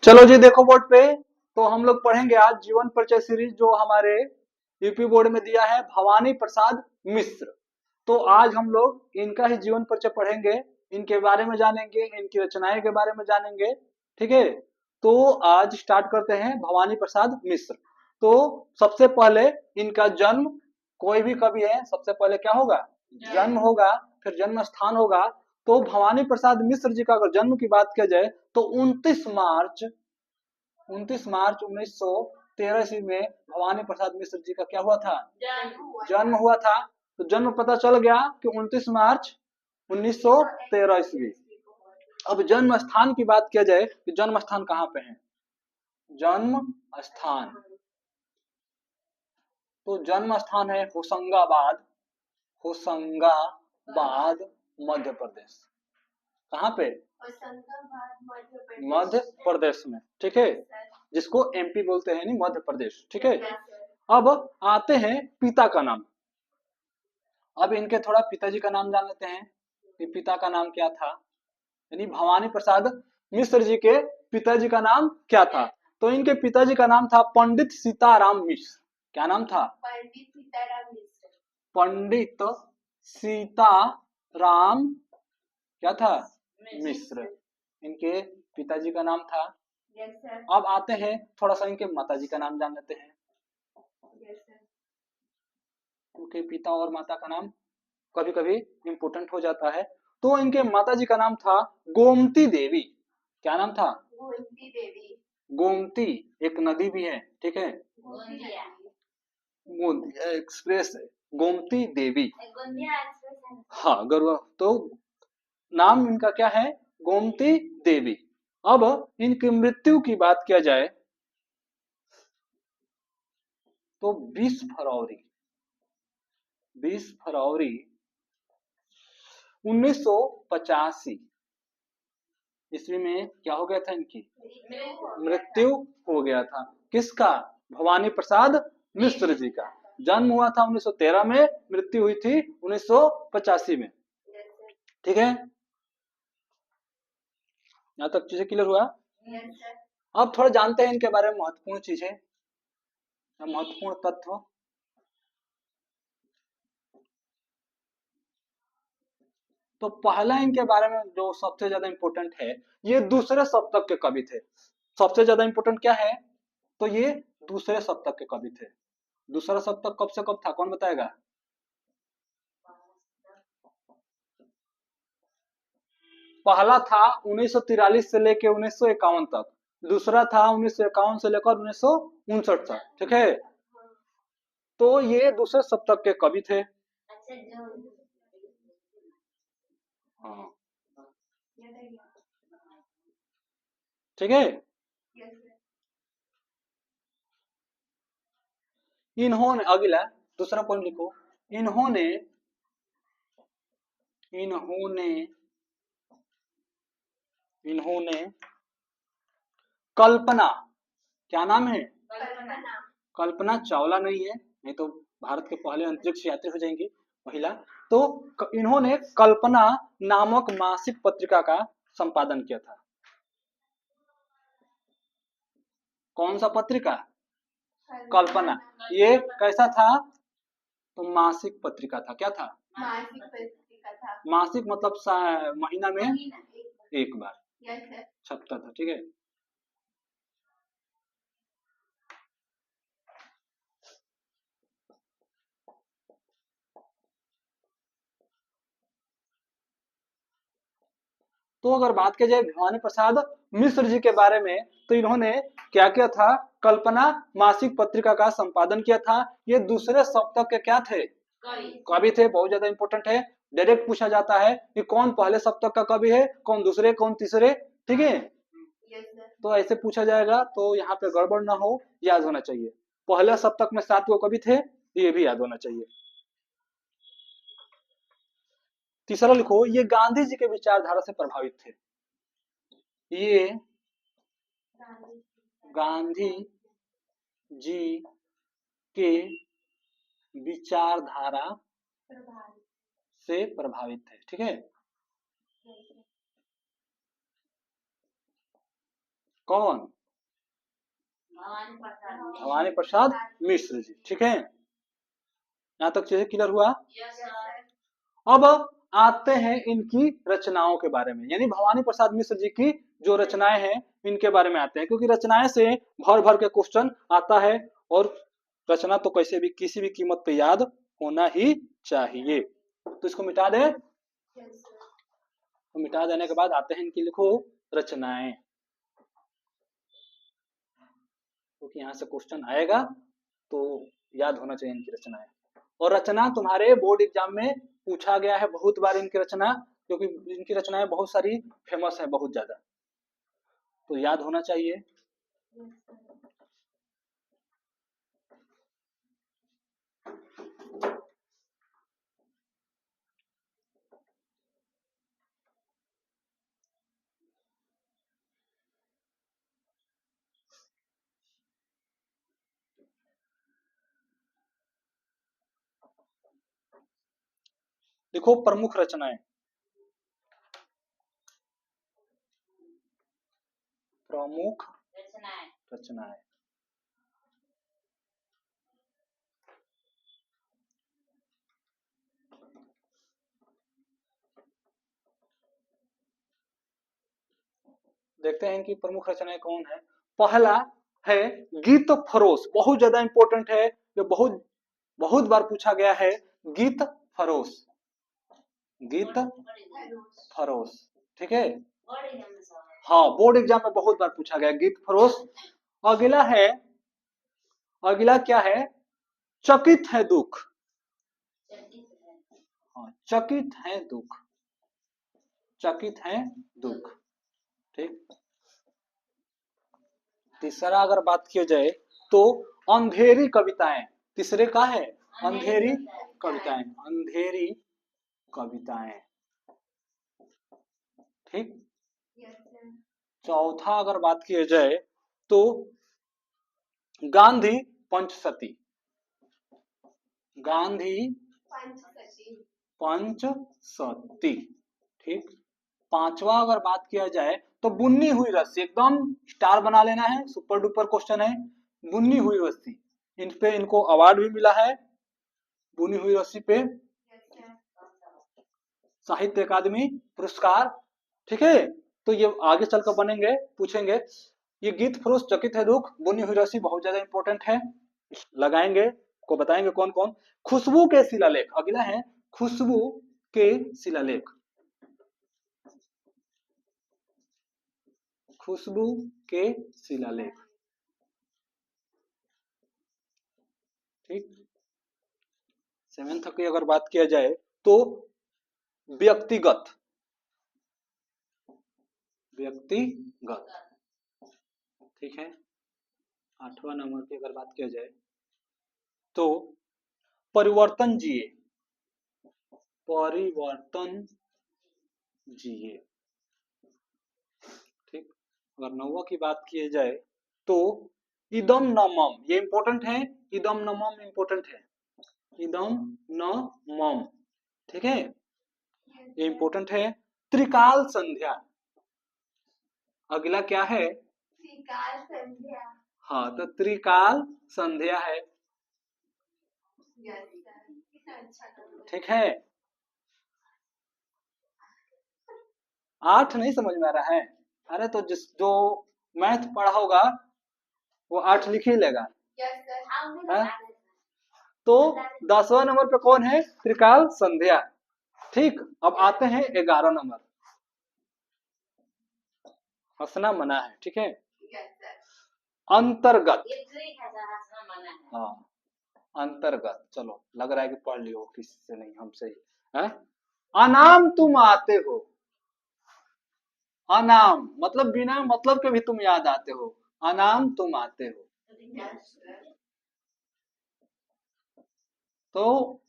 चलो जी देखो बोर्ड पे। तो हम लोग पढ़ेंगे आज जीवन परिचय सीरीज जो हमारे यूपी बोर्ड में दिया है भवानी प्रसाद मिश्र। तो आज हम लोग इनका ही जीवन परिचय पढ़ेंगे, इनके बारे में जानेंगे, इनकी रचनाएं के बारे में जानेंगे। ठीक है, तो आज स्टार्ट करते हैं भवानी प्रसाद मिश्र। तो सबसे पहले इनका जन्म, कोई भी कवि है सबसे पहले क्या होगा, जन्म होगा, फिर जन्म स्थान होगा। तो भवानी प्रसाद मिश्र जी का अगर जन्म की बात किया जाए तो 29 मार्च 1913 ईस्वी में भवानी प्रसाद मिश्र जी का क्या हुआ था, जन्म हुआ था। तो जन्म पता चल गया कि 29 मार्च 1913 ईस्वी। अब जन्म स्थान की बात किया जाए कि जन्म स्थान कहाँ पे है, जन्म स्थान, तो जन्म स्थान है होशंगाबाद, होशंगाबाद मध्य प्रदेश। कहाँ पे, मध्य प्रदेश में। ठीक है, जिसको एमपी बोलते हैं, नहीं मध्य प्रदेश। ठीक है, अब आते हैं पिता का नाम। अब इनके थोड़ा पिताजी का नाम जान लेते हैं कि पिता का नाम क्या था, यानी भवानी प्रसाद मिश्र जी के पिताजी का नाम क्या था। तो इनके पिताजी का नाम था पंडित सीताराम मिश्र। क्या नाम था, पंडित सीताराम मिश्र। पंडित सीताराम क्या था, मिश्र, इनके पिताजी का नाम था। अब आते हैं थोड़ा सा इनके माताजी का नाम जान लेते हैं, क्योंकि पिता और माता का नाम कभी कभी इम्पोर्टेंट हो जाता है। तो इनके माताजी का नाम था गोमती देवी। क्या नाम था, गोमती देवी। गोमती एक नदी भी है, ठीक है, गोंदिया एक्सप्रेस है, गोमती देवी। हाँ गर्व, तो नाम इनका क्या है, गोमती देवी। अब इनकी मृत्यु की बात किया जाए तो 20 फरवरी 1985 ईस्वी में क्या हो गया था, इनकी मृत्यु हो गया था। किसका, भवानी प्रसाद मिश्र जी का। जन्म हुआ था 1913 में, मृत्यु हुई थी 1985 में। ठीक है, यहाँ तक चीजें क्लियर हुआ। अब थोड़ा जानते हैं इनके बारे में महत्वपूर्ण चीजें, महत्वपूर्ण तत्व। तो पहला इनके बारे में जो सबसे ज्यादा इंपॉर्टेंट है, ये दूसरे सप्तक के कवि थे। सबसे ज्यादा इंपॉर्टेंट क्या है, तो ये दूसरे सप्तक के कवि थे। दूसरा सप्तक कब से कब था, कौन बताएगा। पहला था 1943 से लेकर 1951 तक, दूसरा था 1951 से लेकर 1959 तक। ठीक है, तो ये दूसरे सप्तक के कवि थे। हाँ ठीक है, इन्होंने, अगला दूसरा पॉइंट लिखो, इन्होंने इन्होंने इन्होंने कल्पना, क्या नाम है, कल्पना चावला नहीं है, नहीं तो भारत के पहले अंतरिक्ष यात्री हो जाएंगी महिला। तो इन्होंने कल्पना नामक मासिक पत्रिका का संपादन किया था। कौन सा पत्रिका, कल्पना। ये कैसा था, तो मासिक पत्रिका था। क्या था, मासिक पत्रिका था। मासिक मतलब महीना में एक बार छपता था। ठीक है, तो अगर बात की जाए भवानी प्रसाद मिश्र जी के बारे में, तो इन्होंने क्या किया था, कल्पना मासिक पत्रिका का संपादन किया था। ये दूसरे सप्तक के क्या थे, कवि थे। बहुत ज्यादा इंपॉर्टेंट है, डायरेक्ट पूछा जाता है कि कौन पहले सप्तक का कवि है, कौन दूसरे, कौन तीसरे। ठीक है, तो ऐसे पूछा जाएगा तो यहाँ पे गड़बड़ ना हो, याद होना चाहिए। पहले सप्तक में 7 गो कवि थे, ये भी याद होना चाहिए। तीसरा लिखो, ये गांधी जी के विचारधारा से प्रभावित थे। ये गांधी जी के विचारधारा से प्रभावित थे। ठीक है, कौन? भवानी प्रसाद मिश्र जी। ठीक है, यहाँ तक चीजें क्लियर हुआ। अब आते हैं इनकी रचनाओं के बारे में, यानी भवानी प्रसाद मिश्र जी की जो रचनाएं हैं इनके बारे में आते हैं, क्योंकि रचनाएं से भर भर के क्वेश्चन आता है और रचना तो कैसे भी किसी भी कीमत पे याद होना ही चाहिए। तो इसको मिटा दे। तो मिटा देने के बाद आते हैं इनकी लिखो रचनाएं, क्योंकि यहाँ से क्वेश्चन आएगा तो याद होना चाहिए इनकी रचनाएं। और रचना तुम्हारे बोर्ड एग्जाम में पूछा गया है बहुत बार इनकी रचना, क्योंकि इनकी रचनाएं बहुत सारी फेमस है, बहुत ज्यादा, तो याद होना चाहिए। देखो प्रमुख रचनाएं, प्रमुख रचनाएं देखते हैं कि प्रमुख रचनाएं कौन है। पहला है गीत फरोश, बहुत ज्यादा इंपॉर्टेंट है, ये बहुत बहुत बार पूछा गया है। गीत फरोश, गीत फरोश, ठीक है, हाँ बोर्ड एग्जाम में बहुत बार पूछा गया गीत फरोश। अगला है, अगला क्या है? चकित है दुख, हाँ चकित है दुख, चकित है दुख, ठीक। तीसरा अगर बात की जाए तो अंधेरी कविताएं, तीसरे का है अंधेरी कविताएं, अंधेरी कविताएं, ठीक। चौथा अगर बात की जाए तो गांधी पंचसती, गांधी पंचसती, ठीक। पांचवा अगर बात किया जाए तो बुनी हुई रस्सी, एकदम स्टार बना लेना है, सुपर डुपर क्वेश्चन है। बुनी हुई रस्सी, इन पे इनको अवार्ड भी मिला है, बुनी हुई रस्सी पे साहित्य अकादमी पुरस्कार, ठीक है। तो ये आगे चलकर बनेंगे, पूछेंगे। ये गीत फरोश, चकित है दुख, बुनी हुई रस्सी बहुत ज्यादा इंपॉर्टेंट है, लगाएंगे, को बताएंगे कौन कौन। खुशबू के शिलालेख, अगला है खुशबू के शिलालेख, खुशबू के शिलालेख, ठीक। सेवेंथ की अगर बात किया जाए तो व्यक्तिगत, व्यक्तिगत, ठीक है। आठवां नंबर की अगर बात किया जाए तो परिवर्तन जिए, परिवर्तन जिए, ठीक। अगर नौवा की बात की जाए तो इदम न मम, ये इंपॉर्टेंट है, इदम न मम इंपॉर्टेंट है, इदम न मम, ठीक है, ये इंपॉर्टेंट है। त्रिकाल संध्या, अगला क्या है? त्रिकाल संध्या, हाँ तो त्रिकाल संध्या है, ठीक है। 8 नहीं समझ में आ रहा है? अरे तो जिस जो मैथ पढ़ा होगा वो 8 लिख ही लेगा। है? तो 10वां नंबर पे कौन है? त्रिकाल संध्या, ठीक। अब आते हैं 11 नंबर, हंसना मना है, ठीक है। अंतर्गत, हाँ अंतर्गत, चलो लग रहा है कि पढ़ लियो, किसी से नहीं हमसे ही है। अनाम तुम आते हो, अनाम मतलब बिना मतलब के भी तुम याद आते हो, अनाम तुम आते हो, तो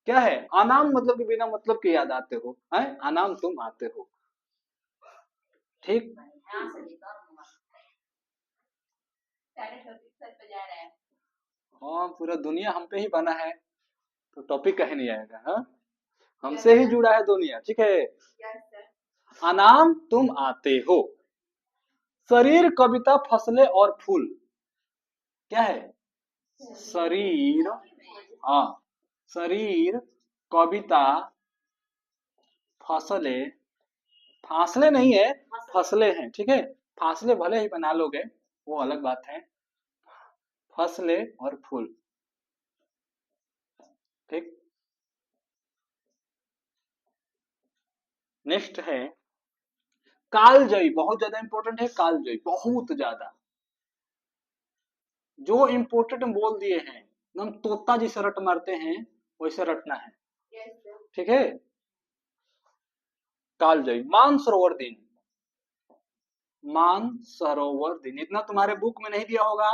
क्या है? अनाम मतलब कि बिना मतलब के याद आते हो, है अनाम तुम आते हो, ठीक। हाँ पूरा दुनिया हम पे ही बना है, तो टॉपिक कहीं नहीं आएगा, हाँ हमसे ही जुड़ा है दुनिया, ठीक है। अनाम तुम आते हो, शरीर, कविता, फसलें और फूल। क्या है? शरीर, हाँ, शरीर, कविता, फसलें, फासले नहीं है, फसलें हैं, ठीक है। फासले भले ही बना लोगे, वो अलग बात है। फसलें और फूल, ठीक। नेक्स्ट है कालजयी, बहुत ज्यादा इंपॉर्टेंट है कालजयी, बहुत ज्यादा। जो इंपॉर्टेंट बोल दिए हैं एकदम तोता जिसे रट मारते हैं वैसे रटना है, ठीक है। कालजयी, मानसरोवर दिन, मानसरोवर दिन, इतना तुम्हारे बुक में नहीं दिया होगा,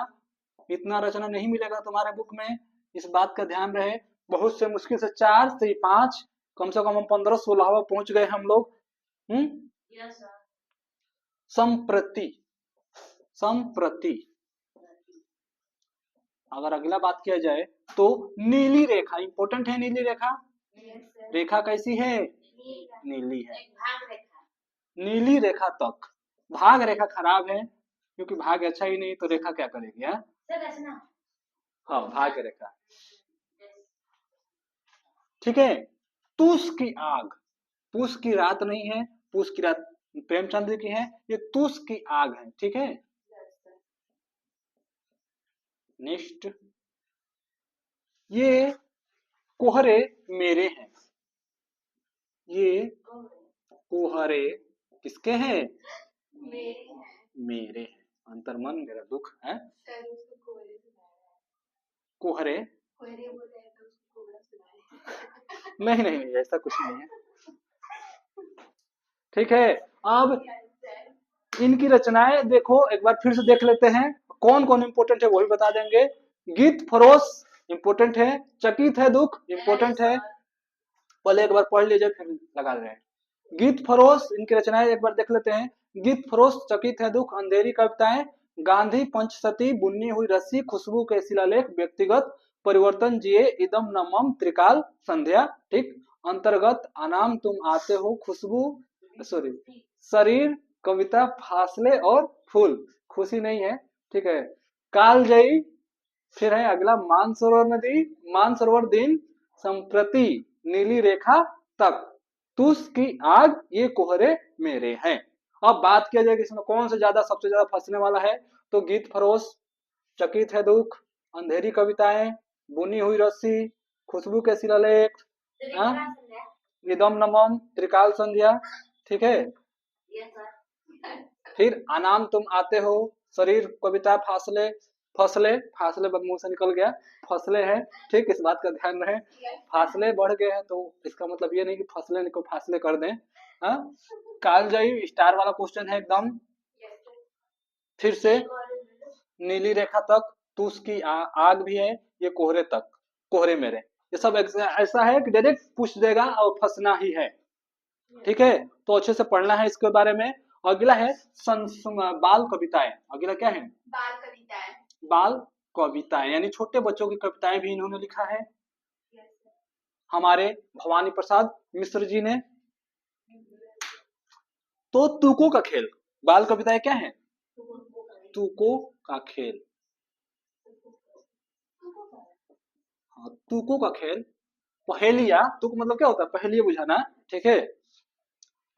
इतना रचना नहीं मिलेगा तुम्हारे बुक में, इस बात का ध्यान रहे। बहुत से मुश्किल से 4 से 5, कम से कम हम 15-16 पहुंच गए हम लोग। संप्रति, संप्रति, अगर अगला बात किया जाए तो नीली रेखा, इंपॉर्टेंट है नीली रेखा। रेखा कैसी है? नीली है। नीली रेखा तक, भाग रेखा खराब है क्योंकि भाग अच्छा ही नहीं तो रेखा क्या करेगी? हाँ, भाग रेखा, ठीक है। तुष की आग, पूस की रात नहीं है, पूस की रात प्रेमचंद्र की है, ये तुष की आग है, ठीक है। नेक्स्ट, ये कोहरे मेरे हैं, ये कोहरे किसके हैं? मेरे हैं, अंतर्मन मेरा दुख है। कोहरे, नहीं नहीं नहीं, ऐसा कुछ नहीं है, ठीक है। अब इनकी रचनाएं देखो, एक बार फिर से देख लेते हैं कौन कौन इंपोर्टेंट है, वो भी बता देंगे। गीत फरोश इंपोर्टेंट है, चकित है दुख इंपोर्टेंट है, पहले एक बार पढ़ लीजिए फिर लगा रहे हैं। गीत फरोश, इनकी रचनाएं एक बार देख लेते हैं। गीत फरोश, चकित है दुख, अंधेरी कविताएं, गांधी पंचसती, बुन्नी हुई रस्सी, खुशबू के शिलालेख, व्यक्तिगत परिवर्तन जिए, इदम न मम, त्रिकाल संध्या, ठीक। अंतर्गत, अनाम तुम आते हो, खुशबू, सॉरी, शरीर, कविता, फासले और फूल, खुशी नहीं है, ठीक है। कालजयी, फिर है अगला मानसरोवर नदी, मानसरोवर दिन, संप्रति, नीली रेखा तक, तुष की आग, ये कोहरे मेरे हैं। अब बात किया जाए कि इसमें कौन से ज्यादा सबसे ज्यादा फंसने वाला है, तो गीत फरोश, चकित है दुख, अंधेरी कविताएं, बुनी हुई रस्सी, खुशबू के शिलालेख, इदम नमम, त्रिकाल संध्या, ठीक है। फिर अनाम तुम आते हो, शरीर, कविता, फासले, फसले, फासले मुंह से निकल गया, फसले है, ठीक, इस बात का ध्यान रहे। फासले बढ़ गए हैं तो इसका मतलब ये नहीं कि फसले को फासले कर दें। हाँ, कालजयी स्टार वाला क्वेश्चन है एकदम। फिर से नीली रेखा तक, तुष की आग भी है, ये कोहरे तक, कोहरे मेरे, ये सब ऐसा है कि डायरेक्ट पूछ देगा और फंसना ही है, ठीक है। तो अच्छे से पढ़ना है इसके बारे में। अगला है बाल कविताएं, अगला क्या है? बाल कविताएं, बाल कविताएं यानी छोटे बच्चों की कविताएं भी इन्होंने लिखा है, हमारे भवानी प्रसाद मिश्र जी ने। तो तुकों का खेल, बाल कविताएं क्या है? तुकों का खेल, हाँ, तुकों का खेल, पहेलिया, तुक मतलब क्या होता है? पहेलिया बुझाना, ठीक है।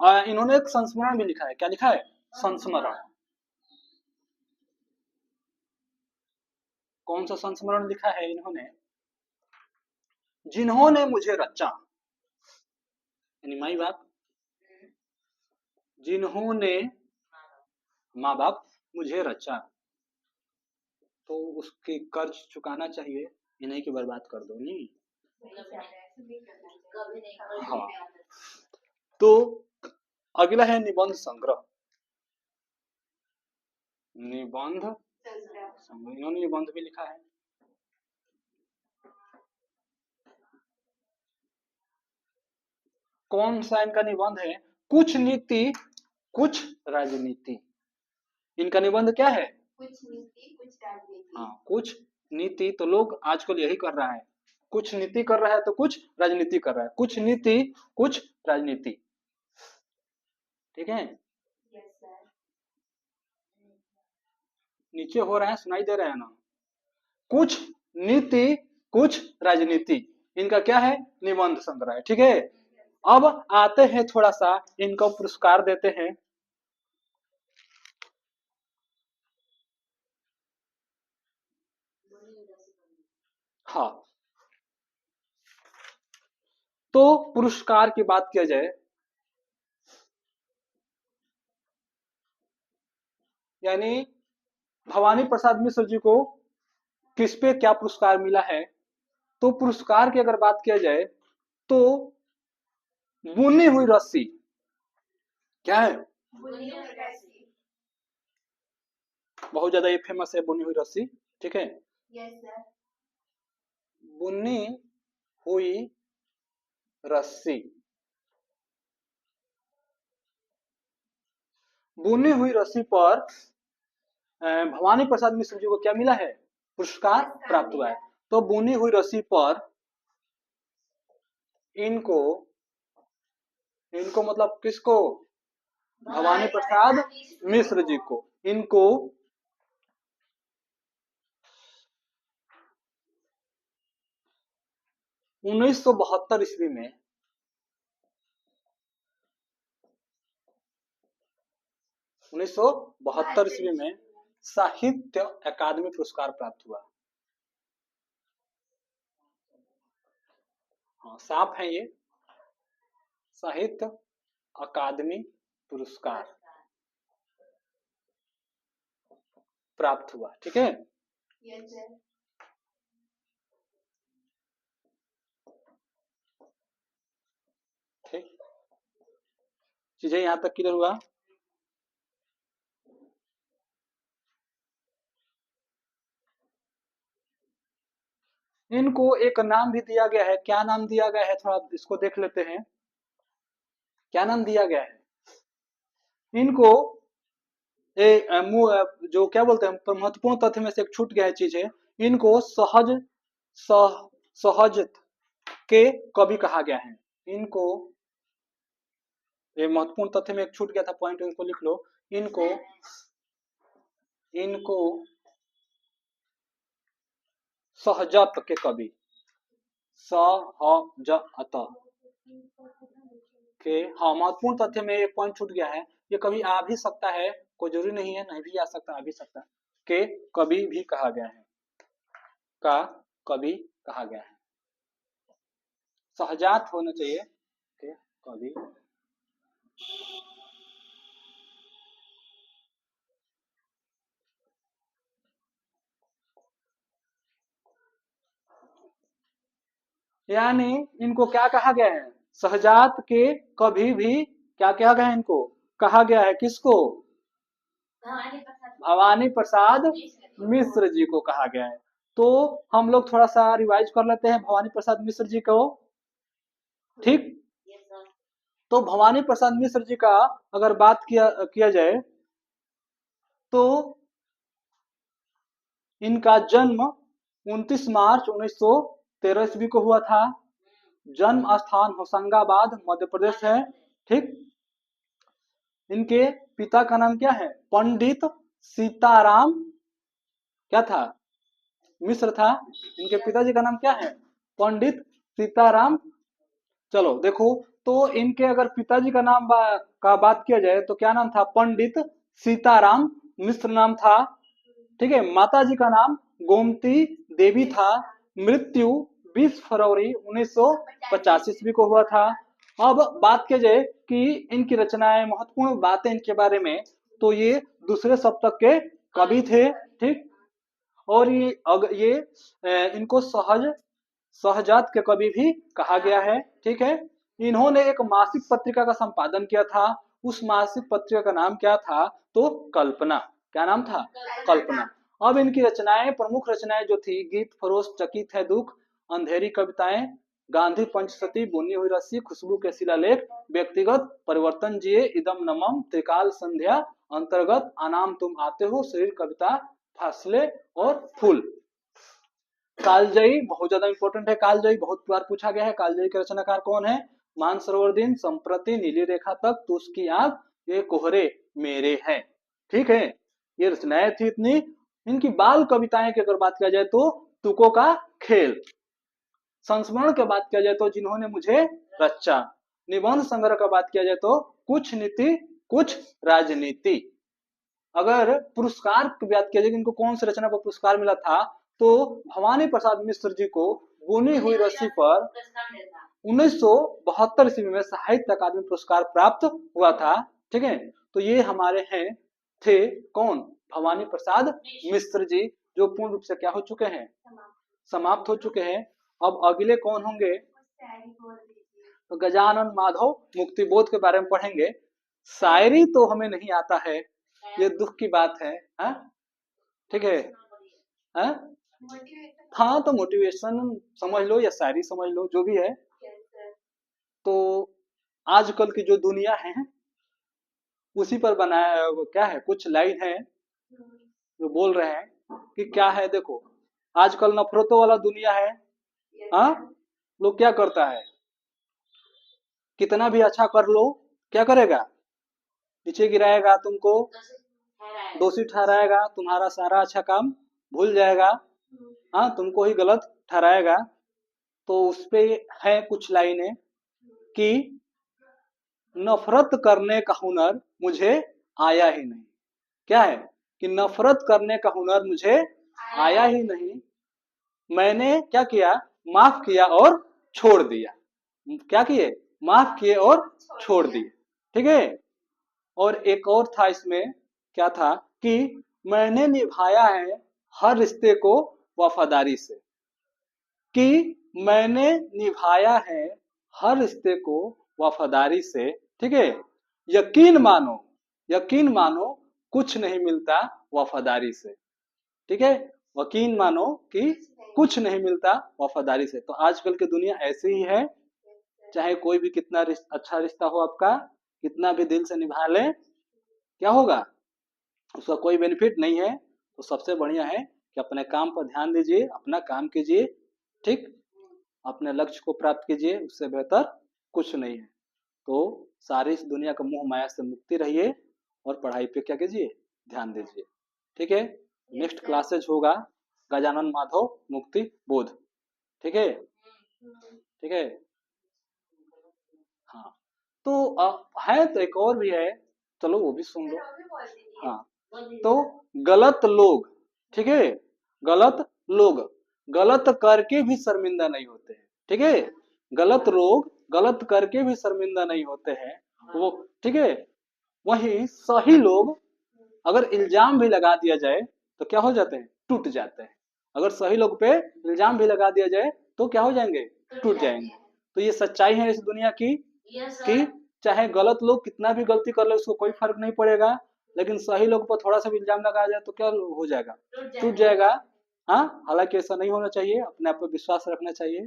इन्होंने एक संस्मरण भी लिखा है, क्या लिखा है? संस्मरण। कौन सा संस्मरण लिखा है इन्होंने? जिन्होंने मुझे रचा, यानी माई बाप, जिन्होंने, माँ बाप, मुझे रचा, तो उसकी कर्ज चुकाना चाहिए, इन्हीं की बर्बाद कर दो नहीं। हाँ, तो अगला है निबंध संग्रह, निबंध संग्रह, इन्होंने निबंध भी लिखा है। कौन सा इनका निबंध है? कुछ नीति कुछ राजनीति, इनका निबंध क्या है? कुछ नीति कुछ राजनीति। हाँ, कुछ नीति, तो लोग आजकल यही कर रहा है, कुछ नीति कर रहा है तो कुछ राजनीति कर रहा है, कुछ नीति कुछ राजनीति, ठीक है। नीचे हो रहे हैं, सुनाई दे रहे हैं ना? कुछ नीति कुछ राजनीति, इनका क्या है? निबंध संग्रह है। ठीक है, अब आते हैं थोड़ा सा इनको पुरस्कार देते हैं। हाँ, तो पुरस्कार की बात किया जाए, यानी भवानी प्रसाद मिश्र जी को किस पे क्या पुरस्कार मिला है? तो पुरस्कार की अगर बात किया जाए तो बुनी हुई रस्सी, क्या है? बहुत ज्यादा ये फेमस है बुनी हुई रस्सी। ठीक है, बुनी हुई रस्सी, बुनी हुई रस्सी पर भवानी प्रसाद मिश्र जी को क्या मिला है? पुरस्कार प्राप्त हुआ है। तो बुनी हुई रस्सी पर इनको इनको मतलब किसको? भवानी प्रसाद मिश्र जी को। इनको 1972 ईस्वी में 1972 ईस्वी में साहित्य अकादमी पुरस्कार प्राप्त हुआ। हाँ, सांप है ये। साहित्य अकादमी पुरस्कार प्राप्त हुआ। ठीक है, ठीक, चीजें यहां तक क्लियर हुआ? इनको एक नाम भी दिया गया है। क्या नाम दिया गया है, थोड़ा इसको देख लेते हैं। क्या नाम दिया गया है इनको? जो क्या बोलते हैं, महत्वपूर्ण तथ्य में से एक छूट गया है चीज है। इनको सहज के कवि कहा गया है। इनको, ये महत्वपूर्ण तथ्य में एक छूट गया था पॉइंट, इनको लिख लो। इनको इनको सहजत के कवि, सहजत के, हाँ, महत्वपूर्ण तथ्य में एक पॉइंट छूट गया है। ये कभी आ भी सकता है, कोई जरूरी नहीं है, नहीं भी आ सकता, आ भी सकता है। के कवि भी कहा गया है, का कवि कहा गया है। सहजात होना चाहिए के कवि। यानी इनको क्या कहा गया है? सहजात के कभी भी क्या कहा गया है? इनको कहा गया है। किसको? भवानी प्रसाद मिश्र जी को कहा गया है। तो हम लोग थोड़ा सा रिवाइज कर लेते हैं भवानी प्रसाद मिश्र जी को। ठीक, तो भवानी प्रसाद मिश्र जी का अगर बात किया जाए तो इनका जन्म 29 मार्च 1913 ईस्वी को हुआ था। जन्म स्थान होशंगाबाद मध्य प्रदेश है। ठीक, इनके पिता का नाम क्या है? पंडित सीताराम क्या था? मिश्र था। इनके पिताजी का नाम क्या है? पंडित सीताराम। चलो देखो, तो इनके अगर पिताजी का नाम का बात किया जाए तो क्या नाम था? पंडित सीताराम मिश्र नाम था। ठीक है, माता जी का नाम गोमती देवी था। मृत्यु 20 फरवरी 1985 ईस्वी को हुआ था। अब बात की जाए कि इनकी रचनाएं, महत्वपूर्ण बातें इनके बारे में, तो ये दूसरे सप्तक के कवि थे। ठीक, और इनको सहजात के कवि भी कहा गया है। ठीक है, इन्होंने एक मासिक पत्रिका का संपादन किया था। उस मासिक पत्रिका का नाम क्या था? तो कल्पना। क्या नाम था? कल्पना। अब इनकी रचनाएं, प्रमुख रचनाएं जो थी, गीत फरोश, चकित है दुख, अंधेरी कविताएं, गांधी पंचसती, बुनी हुई रस्सी, खुशबू के शिलालेख, व्यक्तिगत परिवर्तन जिए, इदम नमम, त्रिकाल संध्या, अंतर्गत, अनाम तुम आते हो, शरीर कविता, फासले और फूल। कालजयी बहुत ज्यादा इंपॉर्टेंट है। कालजयी बहुत बार पूछा गया है। कालजयी के रचनाकार कौन है? मानसरोवर दिन, संप्रति, नीली रेखा तक, तो उसकी आंख, ये कोहरे मेरे हैं। ठीक है, ये रचनाएं थी इतनी। इनकी बाल कविताएं की अगर बात किया जाए तो तुकों का खेल। संस्मरण की बात किया जाए तो जिन्होंने मुझे रचा। निबंध संग्रह का बात किया जाए तो कुछ नीति कुछ राजनीति। अगर पुरस्कार की बात किया जाए कि इनको कौन सी रचना पर पुरस्कार मिला था, तो भवानी प्रसाद मिश्र जी को बुनी हुई रस्सी पर 1972 ईस्वी में साहित्य अकादमी पुरस्कार प्राप्त हुआ था। ठीक है, तो ये हमारे हैं थे कौन, भवानी प्रसाद मिश्र जी, जो पूर्ण रूप से क्या हो चुके हैं, समाप्त हो चुके हैं। अब अगले कौन होंगे, तो गजानन माधव मुक्तिबोध के बारे में पढ़ेंगे। शायरी तो हमें नहीं आता है, ये दुख की बात है। ठीक है, हाँ तो मोटिवेशन समझ लो या शायरी समझ लो, जो भी है। तो आजकल की जो दुनिया है उसी पर बनाया, क्या है, कुछ लाइन है जो बोल रहे हैं कि क्या है। देखो आजकल नफरतों वाला दुनिया है। लोग क्या करता है, कितना भी अच्छा कर लो क्या करेगा, नीचे गिराएगा तुमको, दोषी ठहराएगा, तुम्हारा सारा अच्छा काम भूल जाएगा, तुमको ही गलत ठहराएगा। तो उस पे है कुछ लाइनें कि नफरत करने का हुनर मुझे आया ही नहीं। क्या है कि नफरत करने का हुनर मुझे आया ही नहीं, मैंने क्या किया, माफ किया और छोड़ दिया। क्या किए, माफ किए और छोड़ दिए। ठीक है, और एक और था इसमें, क्या था कि मैंने निभाया है हर रिश्ते को वफादारी से, कि मैंने निभाया है हर रिश्ते को वफादारी से। ठीक है, यकीन मानो, यकीन मानो कुछ नहीं मिलता वफादारी से। ठीक है, यकीन मानो कि कुछ नहीं मिलता वफादारी से। तो आजकल की दुनिया ऐसी ही है, चाहे कोई भी कितना अच्छा रिश्ता हो आपका, कितना भी दिल से निभा ले, क्या होगा, उसका कोई बेनिफिट नहीं है। तो सबसे बढ़िया है कि अपने काम पर ध्यान दीजिए, अपना काम कीजिए, ठीक, अपने लक्ष्य को प्राप्त कीजिए, उससे बेहतर कुछ नहीं है। तो सारी इस दुनिया का मोह माया से मुक्ति रहिए और पढ़ाई पे क्या कीजिए, ध्यान दीजिए। ठीक है, नेक्स्ट क्लासेज होगा गजानन माधव मुक्ति बोध। ठीक है, ठीक है, हाँ। तो है तो एक और भी है, चलो वो भी सुन लो। हाँ, तो गलत लोग, ठीक है, गलत लोग गलत करके भी शर्मिंदा नहीं होते हैं। ठीक है, गलत लोग गलत करके भी शर्मिंदा नहीं होते हैं वो। ठीक है, वहीं सही लोग अगर इल्जाम भी लगा दिया जाए तो क्या हो जाते हैं, टूट जाते हैं। अगर सही लोग पे इल्जाम भी लगा दिया जाए तो क्या हो जाएंगे, टूट जाएंगे। तो ये सच्चाई है इस दुनिया की कि चाहे गलत लोग कितना भी गलती कर ले उसको कोई फर्क नहीं पड़ेगा, लेकिन सही लोग पर थोड़ा सा भी इल्जाम लगाया जाए तो क्या हो जाएगा, टूट जाएगा। हाँ, हालांकि ऐसा नहीं होना चाहिए, अपने आप पर विश्वास रखना चाहिए।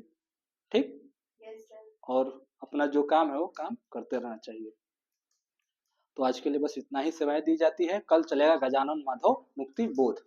ठीक, और अपना जो काम है वो काम करते रहना चाहिए। तो आज के लिए बस इतना ही सेवाएं दी जाती है, कल चलेगा गजानन माधव मुक्ति बोध।